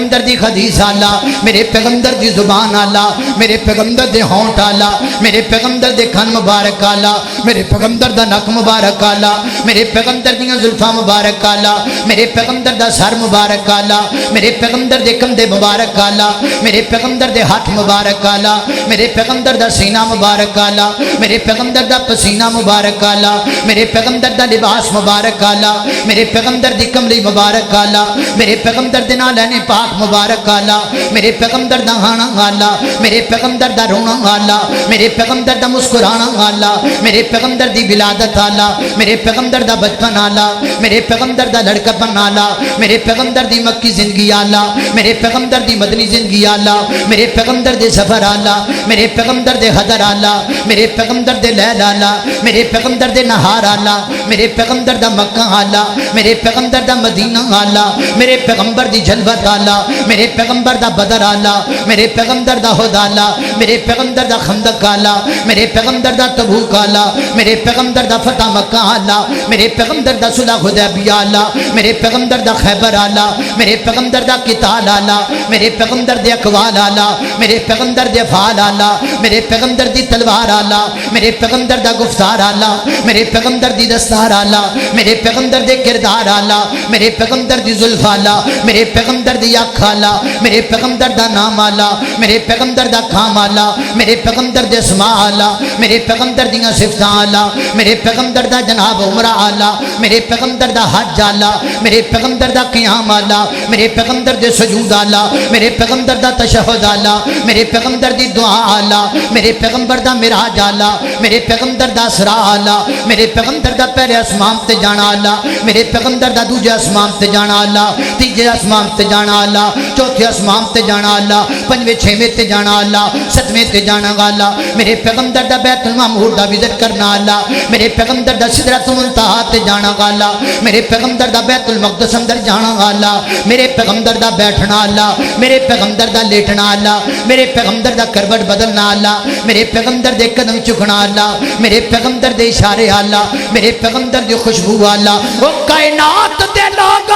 پیغمبر دی حدیث آلا، میرے پیغمبر دی زبان آلا، میرے پیغمبر دے ہونٹ آلا، میرے پیغمبر دے کھن مبارک آلا، میرے پیغمبر دا نک مبارک آلا، میرے پیغمبر دیاں زلفاں مبارک آلا، میرے پیغمبر دا سر مبارک آلا، میرے پیغمبر دے کندھے مبارک آلا، میرے پیغمبر دے ہاتھ مبارک آلا، میرے پیغمبر دا سینہ مبارک آلا، میرے پیغمبر دا پسینہ مبارک آلا، میرے پیغمبر دا لباس مبارک آلا، میرے پیغمبر دی کملی مبارک آلا، میرے پیغمبر دے نالین پاک مبارک آلا، میرے پیغمبر دا ہانا آلا، میرے پیغمبر دا رونا آلا، میرے پیغمبر دا مسکرانا آلا، میرے پیغمبر دی ولادت آلا، میرے پیغمبر دا بچپن آلا، میرے پیغمبر دا لڑکپن آلا، میرے پیغمبر دی مکی زندگی آلا، میرے پیغمبر دی مدنی زندگی آلا، میرے پیغمبر دے سفر آلا، میرے پیغمبر دے حضر آلا، میرے پیغمبر دے لیل آلا، میرے پیغمبر دے نہار آلا، میرے پیغمبر دا مکہ آلا، میرے پیغمبر دا مدینہ آلا، میرے پیغمبر دی جلوت آلا، میرے پیغمبر دا بدر آلا، میرے پیغمبر دا ہد آلا، میرے پیغمبر دا خندق آلا، میرے پیغمبر دا تبوک آلا، میرے پیغمبر دا فتح مکہ آلا، میرے پیغمبر دا صلح حدیبیہ آلا، میرے پیغمبر دا خیبر آلا، میرے پیغمبر دا قتال آلا، میرے پیغمبر دے اقوال آلا، میرے پیغمبر دے افعال آلا، میرے پیغمبر دی تلوار آلا، میرے پیغمبر دا گفتار آلا، میرے پیغمبر دی دستار آلا، میرے پیغمبر دے کردار آلا، میرے پیغمبر دی زلف آلا، میرے پیغمبر دی اکھ آلا، میرے پیغمبر دا نام آلا، میرے پیغمبر دا کام آلا، میرے پیغمبر دے اسماء آلا، میرے پیغمبر دیاں صفتاں آلا، میرے پیغمبر دا جناب عمرہ آلا، میرے پیغمبر دا حج آلا، میرے پیغمبر دا قیام آلا، میرے پیغمبر دے سجود آلا، میرے پیغمبر دا تشہد آلا، میرے پیغمبر دی دعا آلا، میرے پیغمبر دا معراج آلا، میرے پیغمبر دا اسراء آلا، میرے پیغمبر دا پہلے اسمان تے جانا آلا، میرے پیغمبر دا دوجے اسمان تے جانا آلا، تیجے اسمان تے جانا آلا، چوتھے اسمان تے جانا آلا، پنجویں چھویں تے جانا آلا، ستویں تے جانا آلا، میرے پیغمبر دا بیت المعمور دا وزٹ کرنا آلا، میرے پیغمبر دا سدرۃ المنتہا تے جانا آلا، میرے پیغمبر دا بیت المقدس اندر جانا آلا، میرے پیغمبر دا بیٹھنا آلا، میرے پیغمبر دا لیٹنا آلا، میرے پیغمبر دا کروٹ بدلنا آلا، میرے پیغمبر دے قدم چکنا آلا، میرے پیغمبر دے اشارے آلا، میرے پیغمبر دی خوشبو آلا، وہ کائنات دے لوگ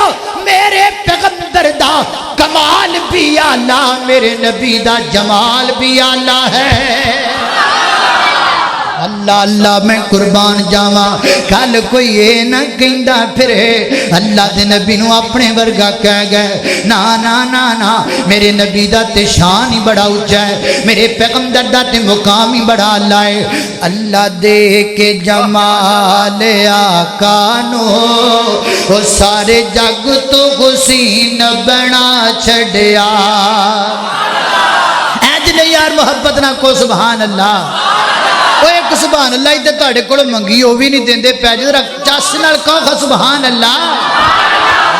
میرے پیغمبر دا کمال بھی آلا، میرے نبی دا جمال بھی آلا ہے۔ اللہ اللہ میں قربان جاواں، کل کوئی یہ نہ کہندا پھرے اللہ دے نبی نو اپنے ورگا کہہ گئے، نا نا نا نا، میرے نبی دا تے شان ہی بڑا اونچا ہے، میرے پیغمبر دا تے مقام ہی بڑا اعلیٰ ہے۔ اللہ دے کے جمال آقا نو وہ سارے جگ تو حسین بنا چھڑیا۔ ایج نے یار محبت نہ کو سبحان اللہ، وہ ایک سبحان اللہ ہی تے تہاڈے کول منگی وہ بھی نہیں دیندے پے، ذرا چس نال کہو سبحان اللہ۔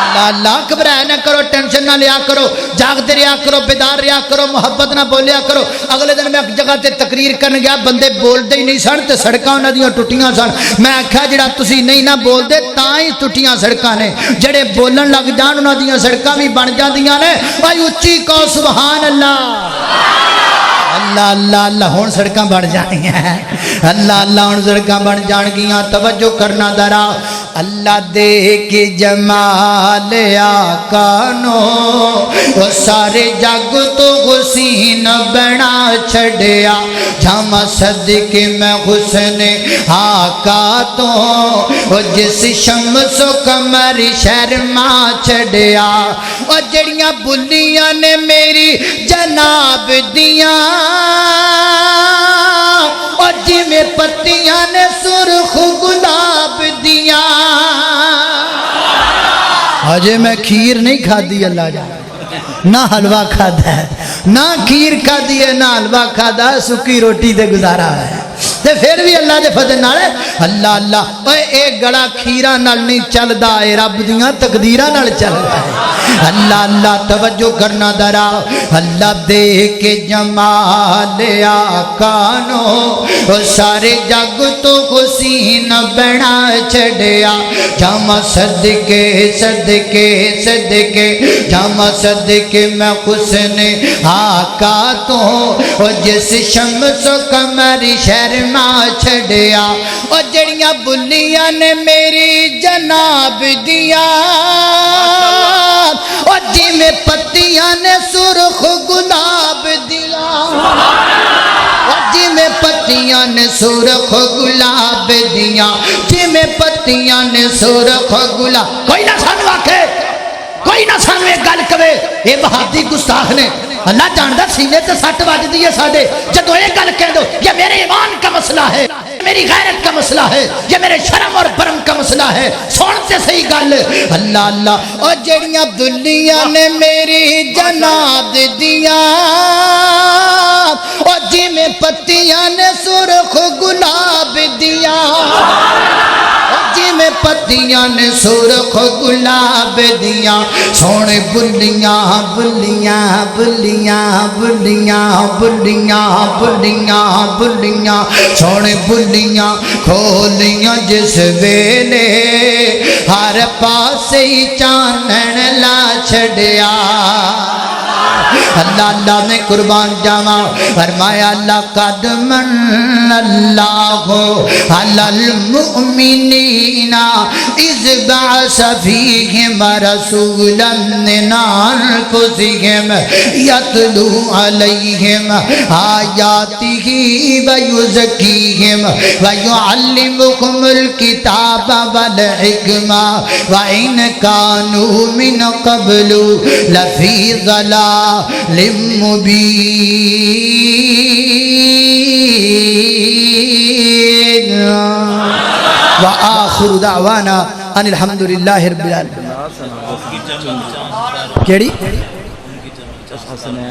اللہ اللہ، گھبرایا نہ کرو، ٹینشن نہ لیا کرو، جاگتے رہا کرو، بیدار رہا کرو، محبت نہ بولیا کرو۔ اگلے دن میں ایک جگہ تے تقریر کرن گیا، بندے بولدے ہی نہیں سن تے سڑکاں انہاں دیاں ٹٹیاں سن۔ میں آکھیا جڑا تسی نہیں نہ بولدے تاں ہی ٹٹیاں سڑکاں نے، جڑے بولن لگ جان انہاں دیاں سڑکاں بھی بن جاندیاں نے۔ بھائی اچھی کہو سبحان اللہ۔ اللہ اللہ اللہ، ہون سڑکاں بڑھ جانی ہیں، اللہ اللہ ہون سڑکاں بڑھ جان گیاں، توجہ کرنا ذرا۔ اللہ دے کے جمال آقا نو وہ سارے جگ تو حسین بنا چھڑیا، جھاما صدقے میں حسن آقا تو وہ جس شمس و قمر شرما چھڑیا۔ اور جڑیاں بلیاں نے میری جناب دیاں، اور جی میں پتیاں نے سرخ گلاب دیاں۔ آجے میں کھیر نہیں کھا دی اللہ جانا، نہ حلوہ کھا دا ہے، نہ کھیر کھا دی ہے، نہ حلوہ کھا دا ہے، سکی روٹی دے گزارا ہے۔ تے پھر بھی اللہ دے فضل نال اللہ اللہ، اے ایک گڑا کھیرا نال نہیں چل دا، اے رب دیاں تقدیرہ نال چل دا ہے۔ اللہ اللہ، توجہ کرنا ذرا۔ اللہ دے کے جمال آقا نو وہ سارے جگ تو حسین بنا چھڑیا، جاما صدقے صدقے صدقے، جاما صدقے میں حسن آقا تو وہ جس شمس و قمر شرما چھڑیا۔ اور جڑیاں بلیاں نے میری جناب دیاں، اور جی میں پتیاں نے پتیاں نے سرخ گلاب دیاں جی میں پتیاں نے سرخ گلاب کوئی نہ سانو آکھے کوئی نہ سانو ایک گل کہے اے وہابی گستاخ نے اللہ جاندا سینے تے سٹ وجدی ہے ساڈے جدوں اے گل کہہ دو یہ میرے ایمان کا مسئلہ ہے میری غیرت کا مسئلہ ہے یہ میرے شرم اور برم کا مسئلہ ہے سنتے صحیح گل اللہ اللہ او جڑیاں دلیاں نے میری جناب دیاں او جی میں پتیاں نے سرخ گلاب دیاں جی میں پتیاں نے سرخ گلاب دیاں سونے بلیاں بلیاں بلیاں بلیاں بلیاں بلیاں بلیاں سونے بلیاں کھولیاں جس ویلے ہر پاسے ہی چانن لا چھڑیا اللہ اللہ میں قربان جاواں فرمایا اللہ قد من اللہ علی المؤمنین اذ بعث فیہم رسولا من انفسہم یتلو علیہم آیاتہ ویزکیہم ویعلمکم الکتاب والحکمہ وإن کانوا من قبل لفی ضلال مبین وآخر دعوانا ان الحمدللہ رب العالمین کیڑی